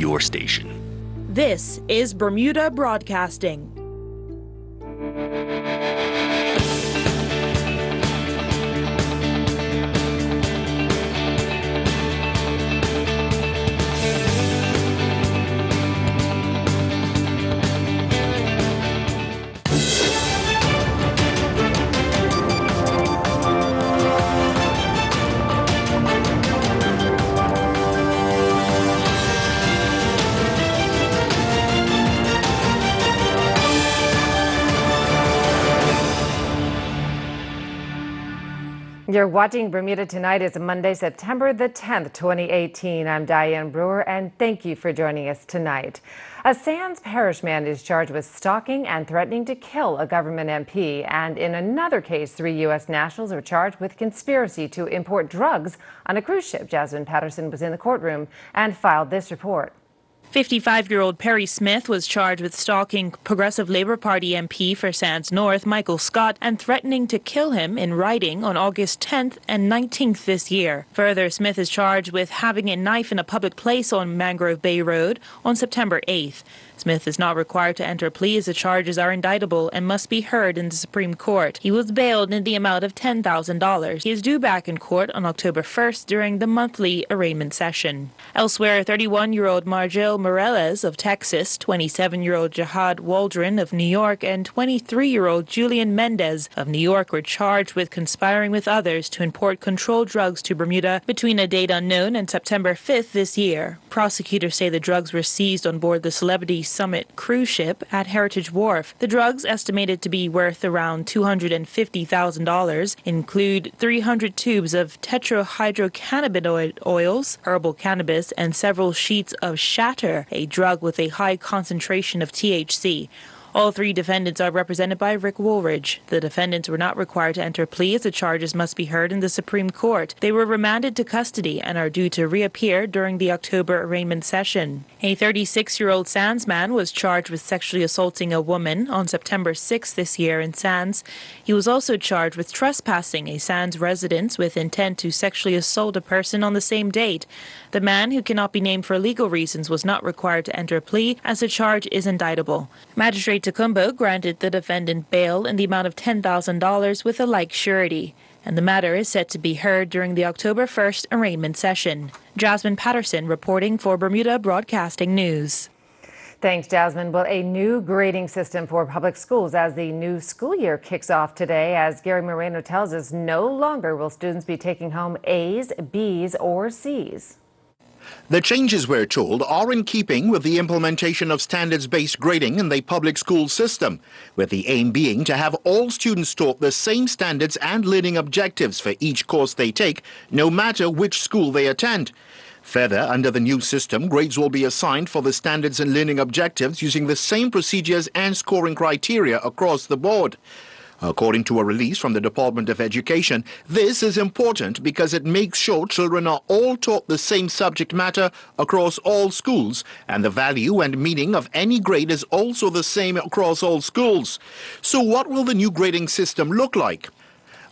your station. This is Bermuda Broadcasting. You're watching Bermuda Tonight. It's Monday, September the 10th, 2018. I'm Diane Brewer, and thank you for joining us tonight. A Sands Parish man is charged with stalking and threatening to kill a government MP. And in another case, 3 U.S. nationals are charged with conspiracy to import drugs on a cruise ship. Jasmine Patterson was in the courtroom and filed this report. 55-year-old Perry Smith was charged with stalking Progressive Labour Party MP for Sands North, Michael Scott, and threatening to kill him in writing on August 10th and 19th this year. Further, Smith is charged with having a knife in a public place on Mangrove Bay Road on September 8th. Smith is not required to enter a plea as the charges are indictable and must be heard in the Supreme Court. He was bailed in the amount of $10,000. He is due back in court on October 1st during the monthly arraignment session. Elsewhere, 31-year-old Margil Morales of Texas, 27-year-old Jihad Waldron of New York, and 23-year-old Julian Mendez of New York were charged with conspiring with others to import controlled drugs to Bermuda between a date unknown and September 5th this year. Prosecutors say the drugs were seized on board the Celebrity Summit cruise ship at Heritage Wharf. The drugs, estimated to be worth around $250,000, include 300 tubes of tetrahydrocannabinoid oils, herbal cannabis, and several sheets of shatter, a drug with a high concentration of THC. All 3 defendants are represented by Rick Woolridge. The defendants were not required to enter a plea as the charges must be heard in the Supreme Court. They were remanded to custody and are due to reappear during the October arraignment session. A 36-year-old Sands man was charged with sexually assaulting a woman on September 6th this year in Sands. He was also charged with trespassing a Sands residence with intent to sexually assault a person on the same date. The man, who cannot be named for legal reasons, was not required to enter a plea as the charge is indictable. Magistrate Tacumbo granted the defendant bail in the amount of $10,000 with a like surety, and the matter is set to be heard during the October 1st arraignment session. Jasmine Patterson reporting for Bermuda Broadcasting News. Thanks, Jasmine. Well, a new grading system for public schools as the new school year kicks off today. As Gary Moreno tells us, no longer will students be taking home A's, B's, or C's. The changes, we're told, are in keeping with the implementation of standards-based grading in the public school system, with the aim being to have all students taught the same standards and learning objectives for each course they take, no matter which school they attend. Further, under the new system, grades will be assigned for the standards and learning objectives using the same procedures and scoring criteria across the board. According to a release from the Department of Education, this is important because it makes sure children are all taught the same subject matter across all schools, and the value and meaning of any grade is also the same across all schools. So what will the new grading system look like?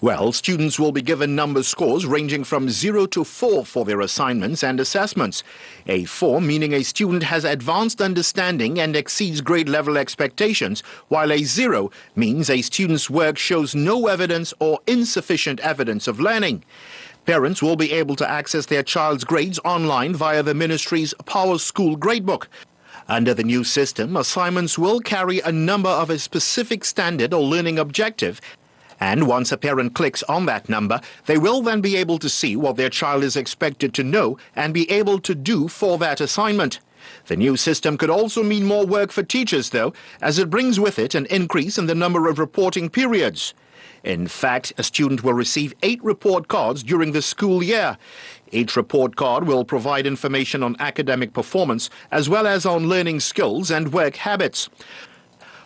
Well, students will be given number scores ranging from 0 to 4 for their assignments and assessments. A 4 meaning a student has advanced understanding and exceeds grade level expectations, while a 0 means a student's work shows no evidence or insufficient evidence of learning. Parents will be able to access their child's grades online via the ministry's Power School Gradebook. Under the new system, assignments will carry a number of a specific standard or learning objective, and once a parent clicks on that number, they will then be able to see what their child is expected to know and be able to do for that assignment. The new system could also mean more work for teachers, though, as it brings with it an increase in the number of reporting periods. In fact, a student will receive 8 report cards during the school year. Each report card will provide information on academic performance as well as on learning skills and work habits.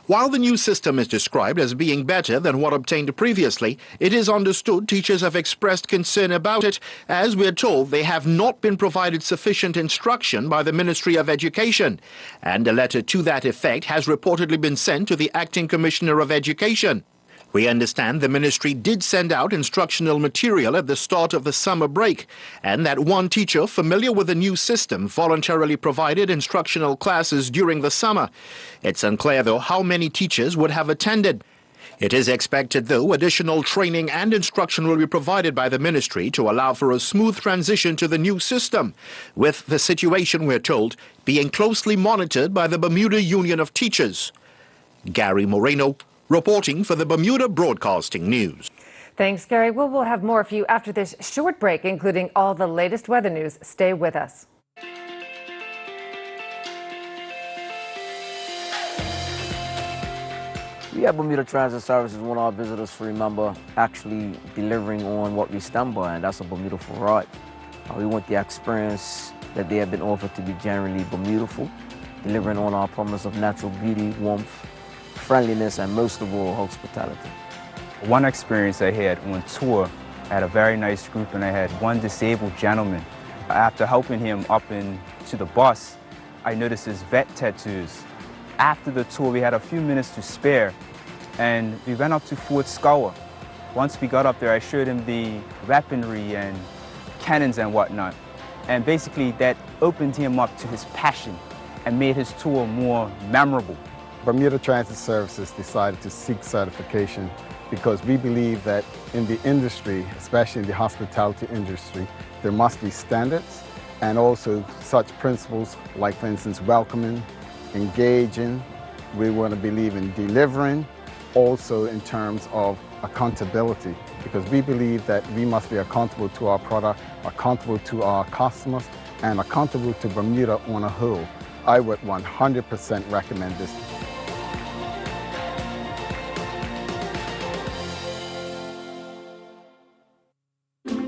While the new system is described as being better than what obtained previously, it is understood teachers have expressed concern about it, as we're told they have not been provided sufficient instruction by the Ministry of Education, and a letter to that effect has reportedly been sent to the Acting Commissioner of Education. We understand the ministry did send out instructional material at the start of the summer break, and that one teacher familiar with the new system voluntarily provided instructional classes during the summer. It's unclear, though, how many teachers would have attended. It is expected, though, additional training and instruction will be provided by the ministry to allow for a smooth transition to the new system, with the situation, we're told, being closely monitored by the Bermuda Union of Teachers. Gary Moreno, reporting for the Bermuda Broadcasting News. Thanks, Gary. We'll have more for you after this short break, including all the latest weather news. Stay with us. We at Bermuda Transit Services want our visitors to remember actually delivering on what we stand by, and that's a Bermudaful ride. We want the experience that they have been offered to be generally Bermudaful, delivering on our promise of natural beauty, warmth, friendliness, and most of all, hospitality. One experience I had on tour, I had a very nice group, and I had one disabled gentleman. After helping him up into the bus, I noticed his vet tattoos. After the tour, we had a few minutes to spare, and we went up to Fort Scour. Once we got up there, I showed him the weaponry and cannons and whatnot. And basically, that opened him up to his passion and made his tour more memorable. Bermuda Transit Services decided to seek certification because we believe that in the industry, especially in the hospitality industry, there must be standards and also such principles like, for instance, welcoming, engaging. We want to believe in delivering, also in terms of accountability, because we believe that we must be accountable to our product, accountable to our customers, and accountable to Bermuda on a whole. I would 100% recommend this.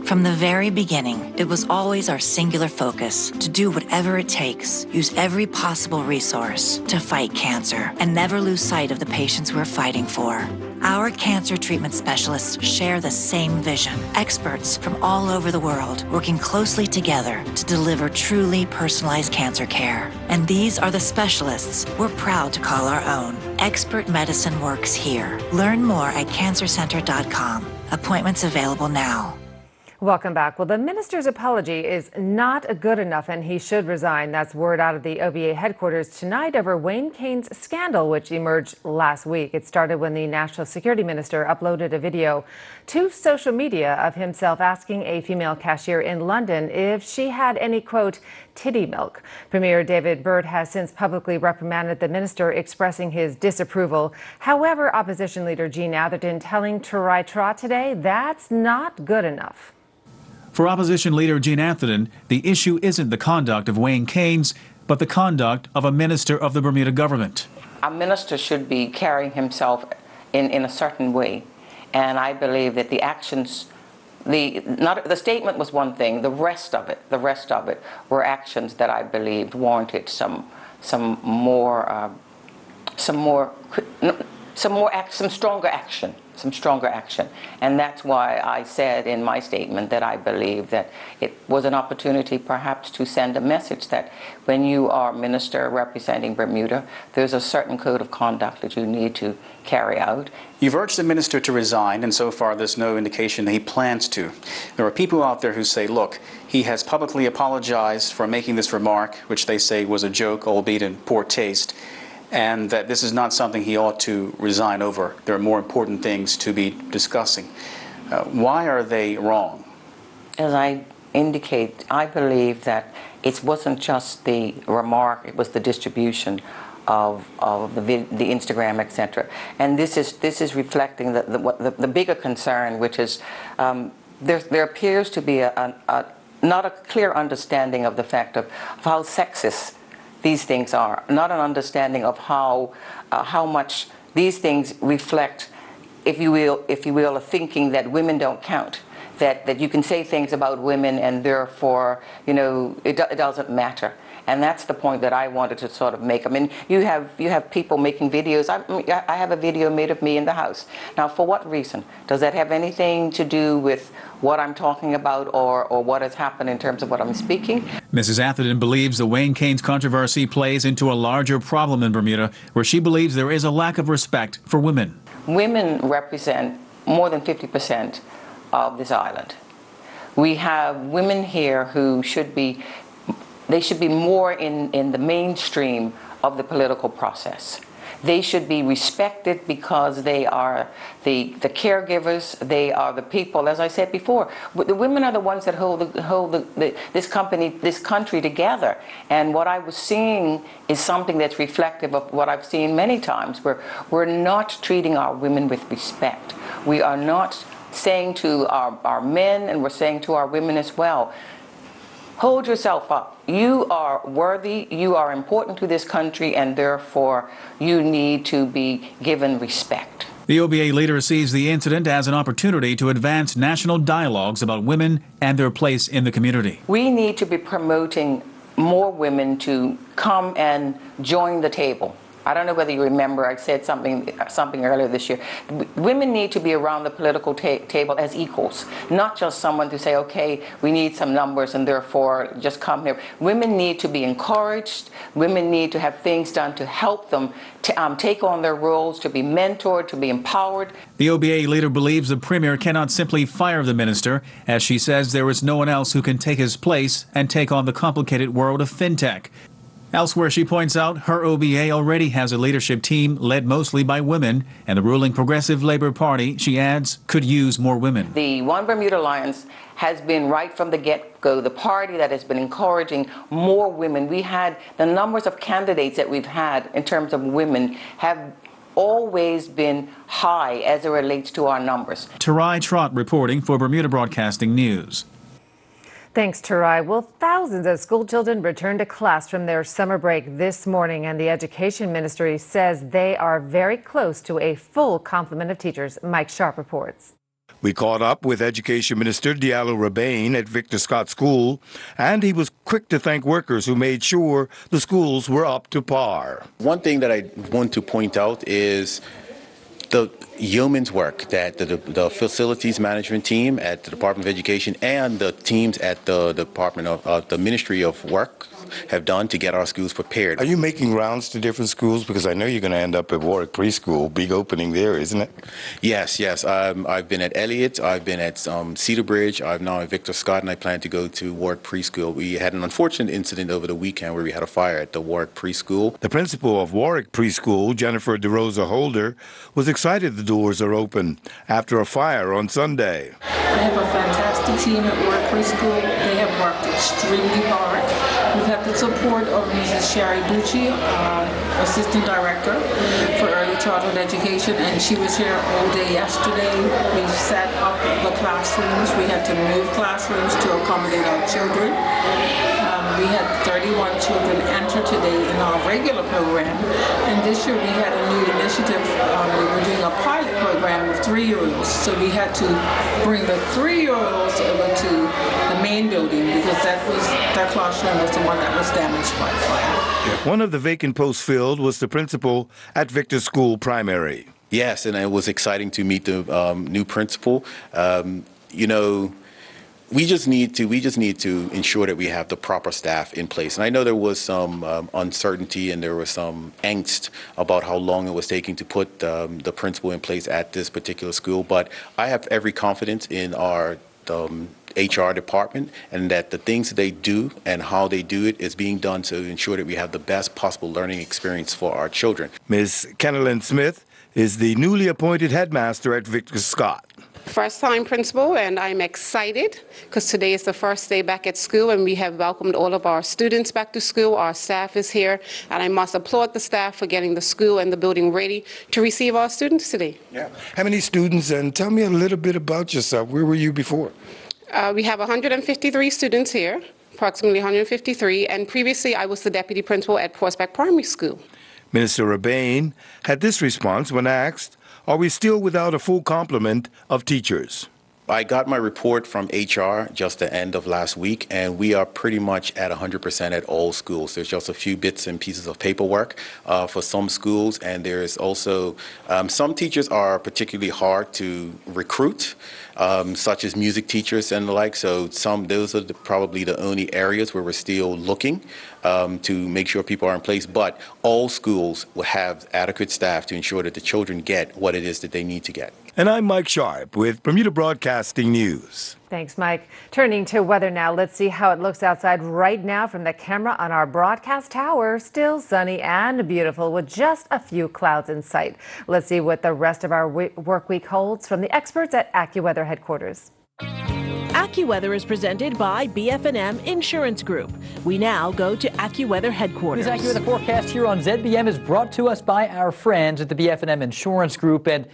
From the very beginning, it was always our singular focus to do whatever it takes, use every possible resource to fight cancer, and never lose sight of the patients we're fighting for. Our cancer treatment specialists share the same vision. Experts from all over the world working closely together to deliver truly personalized cancer care. And these are the specialists we're proud to call our own. Expert medicine works here. Learn more at cancercenter.com. Appointments available now. Welcome back. Well, the minister's apology is not good enough and he should resign. That's word out of the OBA headquarters tonight over Wayne Kane's scandal, which emerged last week. It started when the National Security Minister uploaded a video to social media of himself asking a female cashier in London if she had any, quote, titty milk. Premier David Byrd has since publicly reprimanded the minister, expressing his disapproval. However, opposition leader Jean Atherton telling Turai Tra today that's not good enough. For opposition leader Jean Atherton, the issue isn't the conduct of Wayne Kane's, but the conduct of a minister of the Bermuda government. A minister should be carrying himself in a certain way, and I believe that the actions, the statement was one thing, the rest of it were actions that I believed warranted some stronger action. And that's why I said in my statement that I believe that it was an opportunity perhaps to send a message that when you are minister representing Bermuda, there's a certain code of conduct that you need to carry out. You've urged the minister to resign, and so far there's no indication that he plans to. There are people out there who say, look, he has publicly apologized for making this remark, which they say was a joke, albeit in poor taste, and that this is not something he ought to resign over. There are more important things to be discussing. Why are they wrong? As I indicate, I believe that it wasn't just the remark, it was the distribution of the Instagram, etc. And this is reflecting the bigger concern, which is there appears to be not a clear understanding of the fact of how sexist these things are, not an understanding of how much these things reflect, if you will, a thinking that women don't count, that you can say things about women and therefore, it doesn't matter. And that's the point that I wanted to sort of make. I mean, you have people making videos. I have a video made of me in the house. Now, for what reason? Does that have anything to do with what I'm talking about or what has happened in terms of what I'm speaking? Mrs. Atherton believes the Wayne Kane's controversy plays into a larger problem in Bermuda, where she believes there is a lack of respect for women. Women represent more than 50% of this island. We have women here who should be more in the mainstream of the political process. They should be respected because they are the caregivers, they are the people, as I said before. The women are the ones that hold this country together. And what I was seeing is something that's reflective of what I've seen many times, where we're not treating our women with respect. We are not saying to our men, and we're saying to our women as well, hold yourself up. You are worthy, you are important to this country, and therefore you need to be given respect. The OBA leader sees the incident as an opportunity to advance national dialogues about women and their place in the community. We need to be promoting more women to come and join the table. I don't know whether you remember, I said something earlier this year. Women need to be around the political table as equals, not just someone to say, okay, we need some numbers and therefore just come here. Women need to be encouraged. Women need to have things done to help them to take on their roles, to be mentored, to be empowered. The OBA leader believes the Premier cannot simply fire the minister, as she says there is no one else who can take his place and take on the complicated world of fintech. Elsewhere, she points out her OBA already has a leadership team led mostly by women, and the ruling Progressive Labour Party, she adds, could use more women. The One Bermuda Alliance has been right from the get-go the party that has been encouraging more women. We had the numbers of candidates that we've had in terms of women have always been high as it relates to our numbers. Tarai Trott reporting for Bermuda Broadcasting News. Thanks, Tarai. Well, thousands of school children returned to class from their summer break this morning, and the Education Ministry says they are very close to a full complement of teachers. Mike Sharp reports. We caught up with Education Minister Diallo Rabane at Victor Scott School, and he was quick to thank workers who made sure the schools were up to par. One thing that I want to point out is the yeoman's work that the facilities management team at the Department of Education and the teams at the Department of the Ministry of Work have done to get our schools prepared. Are you making rounds to different schools? Because I know you're going to end up at Warwick Preschool. Big opening there, isn't it? Yes. I've been at Elliott, I've been at Cedar Bridge, I'm now at Victor Scott, and I plan to go to Warwick Preschool. We had an unfortunate incident over the weekend where we had a fire at the Warwick Preschool. The principal of Warwick Preschool, Jennifer DeRosa Holder, was excited the doors are open after a fire on Sunday. I have a fantastic team at Warwick Preschool. They have worked extremely hard. We've had the support of Mrs. Sherry Bucci, Assistant Director for Early Childhood Education, and she was here all day yesterday. We set up the classrooms. We had to move classrooms to accommodate our children. We had 31 children enter today in our regular program, and this year we had a new initiative. We were doing a pilot program with 3-year-olds, so we had to bring the 3-year-olds over to the main building because that classroom was the one that was damaged by fire. One of the vacant posts filled was the principal at Victor School Primary. Yes, and it was exciting to meet the new principal. We just need to ensure that we have the proper staff in place. And I know there was some uncertainty and there was some angst about how long it was taking to put the principal in place at this particular school. But I have every confidence in our HR department and that the things that they do and how they do it is being done to ensure that we have the best possible learning experience for our children. Ms. Kennelyn Smith is the newly appointed headmaster at Victor Scott. First-time principal, and I'm excited because today is the first day back at school, and we have welcomed all of our students back to school. Our staff is here, and I must applaud the staff for getting the school and the building ready to receive our students today. Yeah. How many students? And tell me a little bit about yourself. Where were you before? We have 153 students here, approximately 153, and previously I was the deputy principal at Prospect Primary School. Minister Rabane had this response when asked, are we still without a full complement of teachers? I got my report from HR just the end of last week, and we are pretty much at 100% at all schools. There's just a few bits and pieces of paperwork for some schools, and there's also some teachers are particularly hard to recruit, such as music teachers and the like. So those are probably the only areas where we're still looking to make sure people are in place. But all schools will have adequate staff to ensure that the children get what it is that they need to get. And I'm Mike Sharp with Bermuda Broadcasting News. Thanks, Mike. Turning to weather now, let's see how it looks outside right now from the camera on our broadcast tower. Still sunny and beautiful with just a few clouds in sight. Let's see what the rest of our work week holds from the experts at AccuWeather headquarters. AccuWeather is presented by BF&M Insurance Group. We now go to AccuWeather headquarters. This AccuWeather forecast here on ZBM is brought to us by our friends at the BF&M Insurance Group. And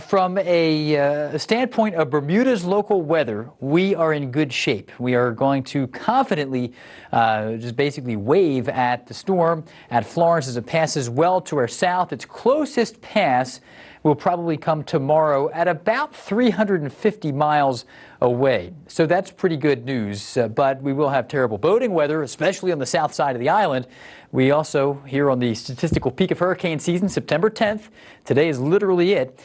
from a standpoint of Bermuda's local weather, we are in good shape. We are going to confidently just basically wave at the storm at Florence as it passes well to our south. Its closest pass will probably come tomorrow at about 350 miles away. So that's pretty good news, but we will have terrible boating weather, especially on the south side of the island. We also, here on the statistical peak of hurricane season, September 10th, today is literally it,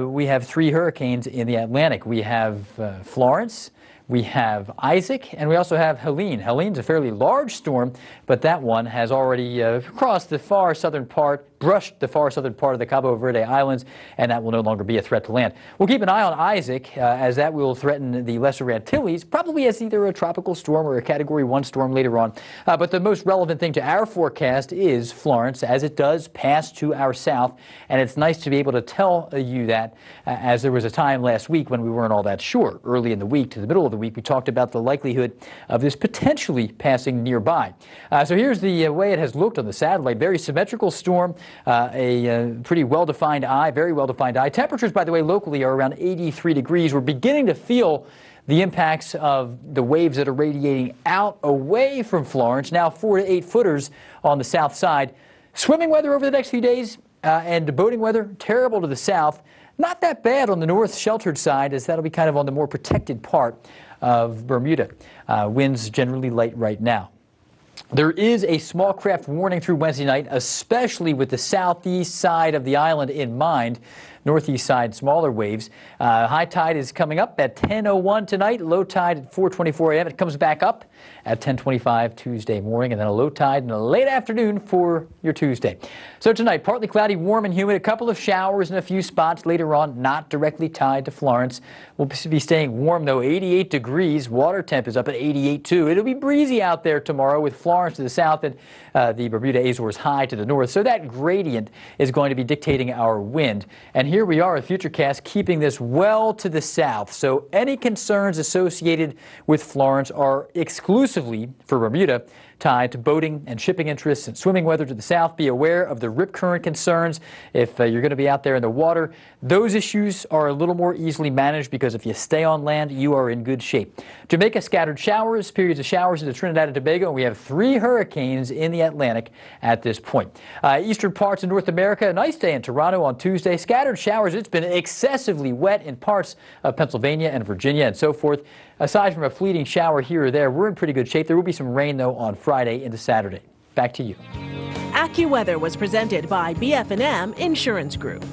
we have 3 hurricanes in the Atlantic. We have Florence, we have Isaac, and we also have Helene. Helene's a fairly large storm, but that one has already crossed the far southern part, brushed the far southern part of the Cabo Verde Islands, and that will no longer be a threat to land. We'll keep an eye on Isaac, as that will threaten the Lesser Antilles, probably as either a tropical storm or a Category 1 storm later on. But the most relevant thing to our forecast is Florence, as it does pass to our south, and it's nice to be able to tell you that, as there was a time last week when we weren't all that sure. Early in the week to the middle of the week, we talked about the likelihood of this potentially passing nearby. So here's the way it has looked on the satellite. Very symmetrical storm. A pretty well-defined eye, very well-defined eye. Temperatures, by the way, locally are around 83 degrees. We're beginning to feel the impacts of the waves that are radiating out away from Florence, now 4 to 8 footers on the south side. Swimming weather over the next few days and boating weather, terrible to the south. Not that bad on the north sheltered side, as that'll be kind of on the more protected part of Bermuda. Winds generally light right now. There is a small craft warning through Wednesday night, especially with the southeast side of the island in mind. Northeast side, smaller waves. High tide is coming up at 10:01 tonight. Low tide at 4:24 a.m. It comes back up at 10:25 Tuesday morning, and then a low tide in the late afternoon for your Tuesday. So tonight, partly cloudy, warm and humid. A couple of showers in a few spots later on, not directly tied to Florence. We'll be staying warm, though, 88 degrees. Water temp is up at 88, too. It'll be breezy out there tomorrow with Florence to the south and the Bermuda Azores high to the north. So that gradient is going to be dictating our wind. And here we are with Futurecast keeping this well to the south. So any concerns associated with Florence are exclusively for Bermuda, tied to boating and shipping interests and swimming weather to the south. Be aware of the rip current concerns if you're going to be out there in the water. Those issues are a little more easily managed because if you stay on land, you are in good shape. Jamaica, scattered showers, periods of showers into Trinidad and Tobago. And we have 3 hurricanes in the Atlantic at this point. Eastern parts of North America, a nice day in Toronto on Tuesday. Scattered showers. It's been excessively wet in parts of Pennsylvania and Virginia and so forth. Aside from a fleeting shower here or there, we're in pretty good shape. There will be some rain, though, on Friday into Saturday. Back to you. AccuWeather was presented by BF&M Insurance Group.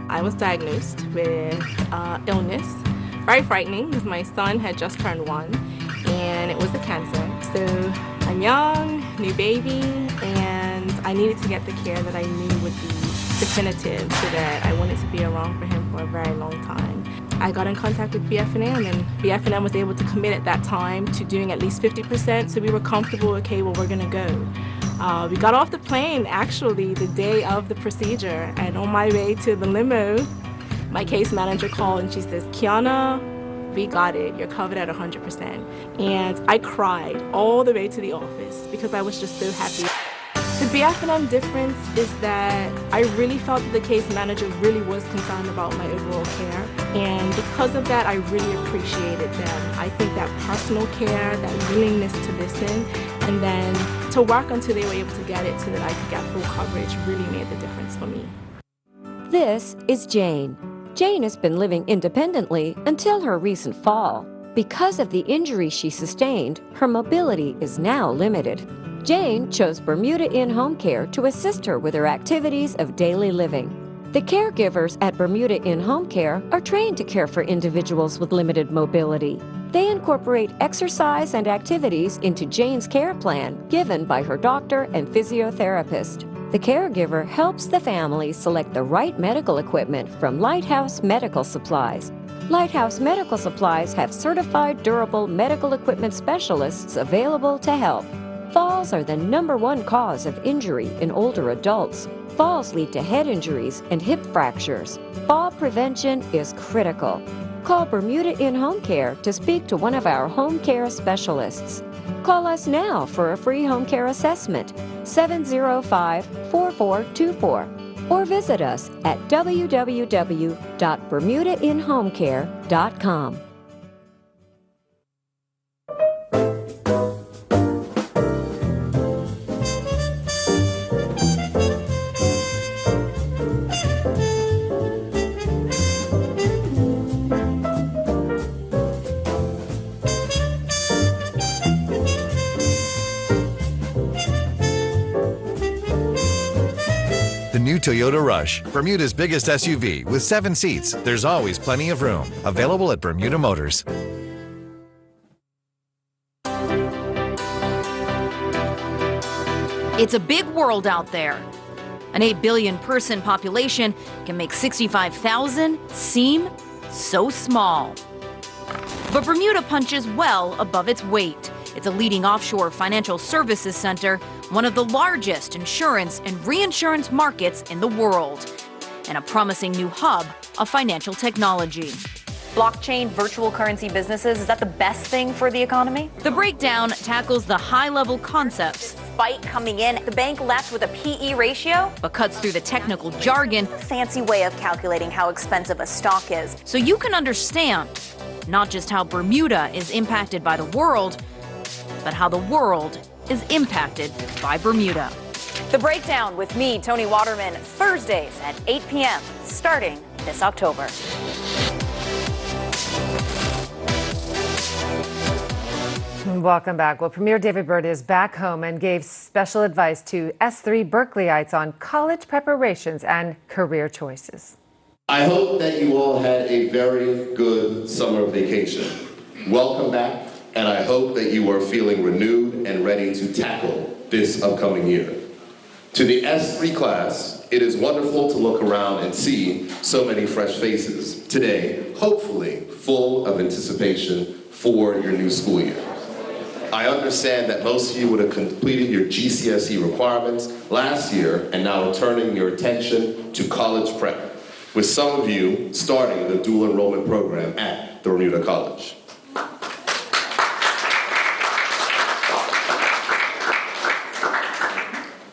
I was diagnosed with illness. Very frightening because my son had just turned 1 and it was a cancer. So I'm young, new baby, and I needed to get the care that I knew would be definitive so that I wanted to be around for him for a very long time. I got in contact with BF&M, and BF&M was able to commit at that time to doing at least 50%, so we were comfortable, okay, well, we're gonna go. We got off the plane, actually, the day of the procedure, and on my way to the limo, my case manager called and she says, Kiana, we got it, you're covered at 100%. And I cried all the way to the office because I was just so happy. The BF&M difference is that I really felt that the case manager really was concerned about my overall care. And because of that, I really appreciated them. I think that personal care, that willingness to listen, And then to work until they were able to get it so that I could get full coverage really made the difference for me. This is Jane. Jane has been living independently until her recent fall. Because of the injury she sustained, her mobility is now limited. Jane chose Bermuda In-Home Care to assist her with her activities of daily living. The caregivers at Bermuda In-Home Care are trained to care for individuals with limited mobility. They incorporate exercise and activities into Jane's care plan given by her doctor and physiotherapist. The caregiver helps the family select the right medical equipment from Lighthouse Medical Supplies. Lighthouse Medical Supplies have certified durable medical equipment specialists available to help. Falls are the #1 cause of injury in older adults. Falls lead to head injuries and hip fractures. Fall prevention is critical. Call Bermuda In-Home Care to speak to one of our home care specialists. Call us now for a free home care assessment, 705-4424, or visit us at www.bermudainhomecare.com. New Toyota Rush, Bermuda's biggest SUV with 7 seats. There's always plenty of room. Available at Bermuda Motors. It's a big world out there. An 8 billion person population can make 65,000 seem so small. But Bermuda punches well above its weight. It's a leading offshore financial services center, one of the largest insurance and reinsurance markets in the world, and a promising new hub of financial technology. Blockchain virtual currency businesses, is that the best thing for the economy? The breakdown tackles the high-level concepts. Despite coming in, the bank left with a PE ratio, but cuts through the technical jargon. Fancy way of calculating how expensive a stock is. So you can understand not just how Bermuda is impacted by the world, but how the world is impacted by Bermuda. The Breakdown with me, Tony Waterman, Thursdays at 8 p.m., starting this October. Welcome back. Well, Premier David Byrd is back home and gave special advice to S3 Berkeleyites on college preparations and career choices. I hope that you all had a very good summer vacation. Welcome back, and I hope that you are feeling renewed and ready to tackle this upcoming year. To the S3 class, it is wonderful to look around and see so many fresh faces today, hopefully full of anticipation for your new school year. I understand that most of you would have completed your GCSE requirements last year and now are turning your attention to college prep, with some of you starting the dual enrollment program at the Bermuda College.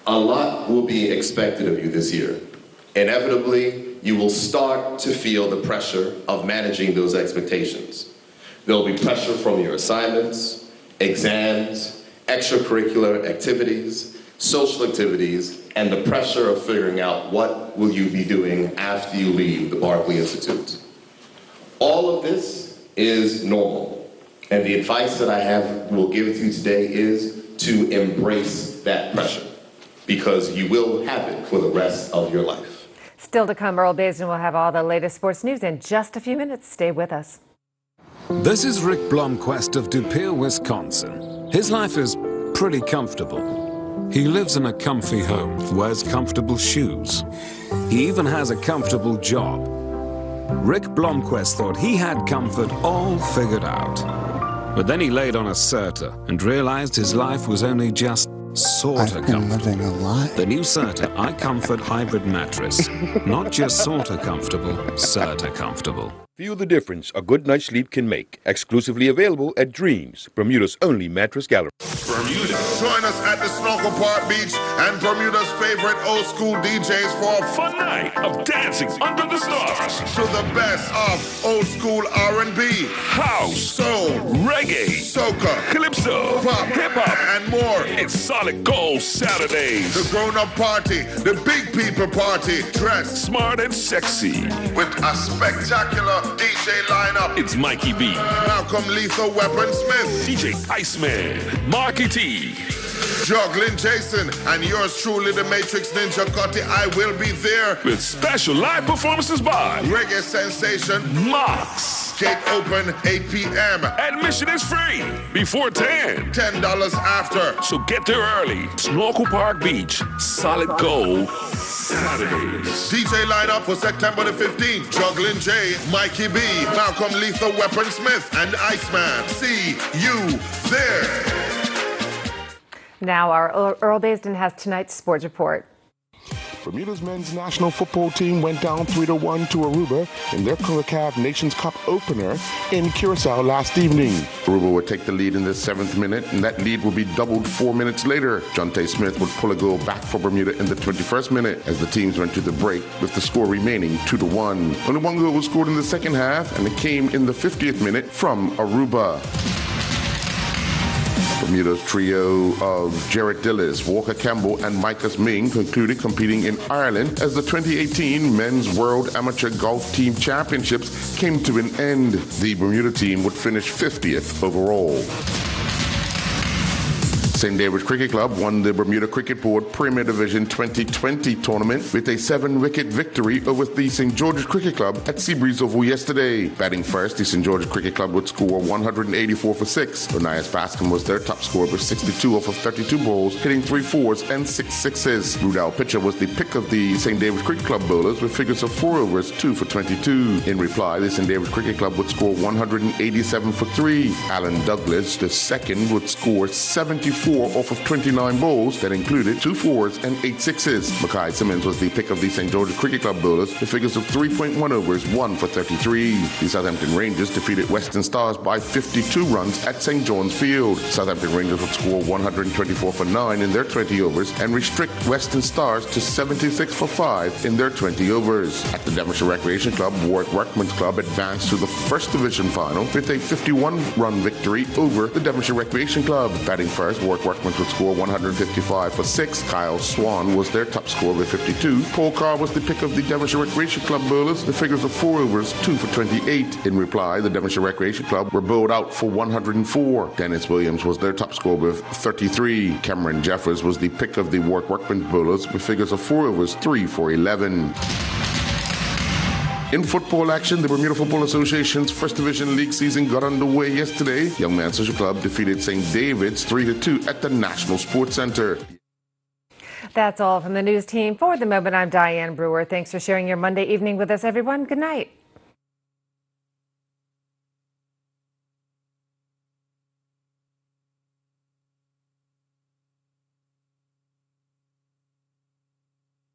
A lot will be expected of you this year. Inevitably, you will start to feel the pressure of managing those expectations. There'll be pressure from your assignments, exams, extracurricular activities, social activities, and the pressure of figuring out what will you be doing after you leave the Barclay Institute. All of this is normal, and the advice that I will give to you today is to embrace that pressure, because you will have it for the rest of your life. Still to come, Earl Basin will have all the latest sports news in just a few minutes. Stay with us. This is Rick Blomquist of De Pere, Wisconsin. His life is pretty comfortable. He lives in a comfy home, wears comfortable shoes. He even has a comfortable job. Rick Blomquist thought he had comfort all figured out. But then he laid on a Certa and realized his life was only just sorta comfortable. The new Certa iComfort Hybrid Mattress. Not just sorta comfortable, Certa comfortable. Feel the difference a good night's sleep can make. Exclusively available at Dreams, Bermuda's only mattress gallery. Bermuda. Join us at the Snorkel Park Beach and Bermuda's favorite old school DJs for a fun night of dancing under the stars to the best of old school R&B, house, soul, reggae, soca, calypso, pop, hip-hop, and more. It's Solid Gold Saturdays. The grown-up party, the big people party, dressed smart and sexy with a spectacular DJ lineup. It's Mikey B, Malcolm Lethal Weapon Smith, DJ Iceman, Marky T, Juggling Jason, and yours truly, the Matrix Ninja Cutty. I will be there with special live performances by reggae sensation Mox. Gate open 8 p.m. Admission is free before 10. $10 after. So get there early. Snorkel Park Beach, Solid Gold Saturdays. DJ lineup for September the 15th. Juggling J, Mikey B, Malcolm Lethal Weapon Smith, and Iceman. See you there. Now our Earl Baisden has tonight's sports report. Bermuda's men's national football team went down 3-1 to Aruba in their CONCACAF Nations Cup opener in Curacao last evening. Aruba would take the lead in the 7th minute, and that lead would be doubled 4 minutes later. Jonte Smith would pull a goal back for Bermuda in the 21st minute as the teams went to the break with the score remaining 2-1. Only one goal was scored in the second half, and it came in the 50th minute from Aruba. Bermuda's trio of Jarrett Dillis, Walker Campbell, and Micah Ming concluded competing in Ireland as the 2018 Men's World Amateur Golf Team Championships came to an end. The Bermuda team would finish 50th overall. St. David's Cricket Club won the Bermuda Cricket Board Premier Division 2020 tournament with a 7-wicket victory over the St. George's Cricket Club at Seabreeze Oval yesterday. Batting first, the St. George's Cricket Club would score 184 for 6. Onias Bascom was their top scorer with 62 off of 32 balls, hitting 3 fours and 6 sixes. Rudolph Pitcher was the pick of the St. David's Cricket Club bowlers with figures of 4 overs, 2 for 22. In reply, the St. David's Cricket Club would score 187 for 3. Alan Douglas, the second, would score 74 off of 29 balls that included 2 fours and 8 sixes. Mackay Simmons was the pick of the St. George's Cricket Club bowlers with figures of 3.1 overs, 1 for 33. The Southampton Rangers defeated Western Stars by 52 runs at St. John's Field. Southampton Rangers would score 124 for 9 in their 20 overs and restrict Western Stars to 76 for 5 in their 20 overs. At the Devonshire Recreation Club, Warwick Workmen's Club advanced to the First Division final with a 51-run victory over the Devonshire Recreation Club. Batting first, Warwick Workmen's would score 155 for 6. Kyle Swan was their top scorer with 52. Paul Carr was the pick of the Devonshire Recreation Club bowlers with figures of 4 overs, 2 for 28. In reply, the Devonshire Recreation Club were bowled out for 104. Dennis Williams was their top scorer with 33. Cameron Jeffers was the pick of the Warwick Workmen's bowlers with figures of 4 overs, 3 for 11. In football action, the Bermuda Football Association's First Division League season got underway yesterday. Young Man Social Club defeated St. David's 3-2 at the National Sports Center. That's all from the news team. For the moment, I'm Diane Brewer. Thanks for sharing your Monday evening with us, everyone. Good night.